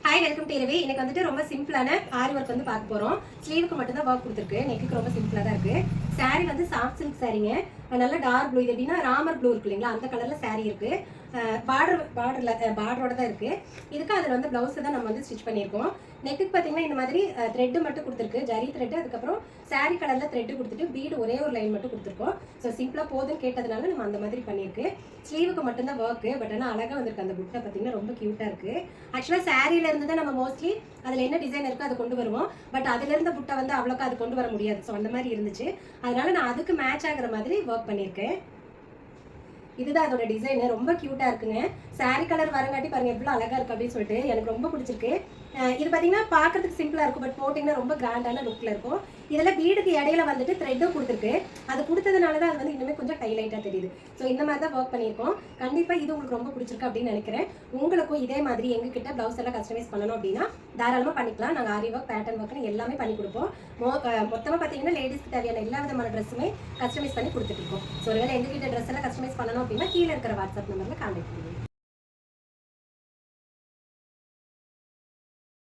Hi welcome to இரவி. இன்னைக்கு வந்துட்டு ரொம்ப சிம்பிளான ஆரி ஒர்க் வந்து பார்க்க போறோம். ஸ்லீவுக்கு மட்டும் தான் ஒர்க் கொடுத்துருக்கு. நெக்குக்கு ரொம்ப சிம்பிளா தான் இருக்கு. சாரி வந்து சாஃப்ட் சில்க் சாரீங்க. நல்ல டார்க் ப்ளூ. இது எப்படின்னா ராமர் ப்ளூ இருக்கு இல்லைங்களா, அந்த கலர்ல சாரி இருக்கு. பார்டரோட தான் இருக்கு. இதுக்கு அதில் வந்து பிளவுஸ் தான் நம்ம வந்து ஸ்டிச் பண்ணியிருக்கோம். நெக்குக்கு பார்த்தீங்கன்னா இந்த மாதிரி த்ரெட்டு மட்டும் கொடுத்துருக்கு, ஜரி த்ரெட்டு. அதுக்கப்புறம் சாரி கலரில் த்ரெட்டு கொடுத்துட்டு பீடு ஒரே ஒரு லைன் மட்டும் கொடுத்துருக்கோம். ஸோ சிம்பிளாக போதுன்னு கேட்டதுனால நம்ம அந்த மாதிரி பண்ணியிருக்கு. ஸ்லீவுக்கு மட்டும்தான் ஒர்க்கு. பட் ஆனால் அழகாக வந்திருக்கு. அந்த புட்டை பார்த்தீங்கன்னா ரொம்ப க்யூட்டாக இருக்குது. ஆக்சுவலாக சாரியில இருந்து தான் நம்ம மோஸ்ட்லி அதில் என்ன டிசைன் இருக்கோ அதை கொண்டு வருவோம். பட் அதுல இருந்த புட்டை வந்து அவ்வளோக்கா அது கொண்டு வர முடியாது. ஸோ அந்த மாதிரி இருந்துச்சு. அதனால நான் அதுக்கு மேட்ச் ஆகிற மாதிரி ஒர்க் பண்ணியிருக்கேன். இதுதான் அதோட டிசைன். ரொம்ப கியூட்டா இருக்குங்க. சாரி கலர் வரங்காட்டி பாருங்க எவ்வளவு அழகா இருக்கு அப்படின்னு சொல்லிட்டு எனக்கு ரொம்ப பிடிச்சிருக்கு. இது பாத்தீங்கன்னா பாக்கிறதுக்கு சிம்பிளா இருக்கும், பட் போட்டிங்கன்னா ரொம்ப கிராண்டான லுக்ல இருக்கும். இதுல பீடுக்கு இடையில வந்துட்டு த்ரெட்டும் கொடுத்துருக்கு. அது கொடுத்ததுனாலதான் அது வந்து இன்னுமே கொஞ்சம் ஹைலைட்டா தெரியுது. ஸோ இந்த மாதிரி தான் ஒர்க் பண்ணியிருக்கோம். கண்டிப்பா இது உங்களுக்கு ரொம்ப பிடிச்சிருக்கு அப்படின்னு நினைக்கிறேன். உங்களுக்கும் இதே மாதிரி எங்ககிட்ட பிளவுஸ் எல்லாம் கஸ்டமைஸ் பண்ணணும் அப்படின்னா தாராளமா பண்ணிக்கலாம். நாங்கள் ஆரி ஒர்க், பேட்டர்ன் ஒர்க்னு எல்லாமே பண்ணி கொடுப்போம். மொத்தமாக பார்த்தீங்கன்னா லேடிஸ்க்கு தேவையான எல்லா விதமான ட்ரெஸ்ஸுமே கஸ்டமைஸ் பண்ணி கொடுத்துட்டு இருக்கோம். ஸோ ஒருவேளை எங்ககிட்ட ட்ரெஸ் எல்லாம் கஸ்டமைஸ் பண்ணணும் அப்படின்னா கீழே இருக்கிற வாட்ஸ்அப் நம்பர்ல கான்டாக்ட் பண்ணுங்க.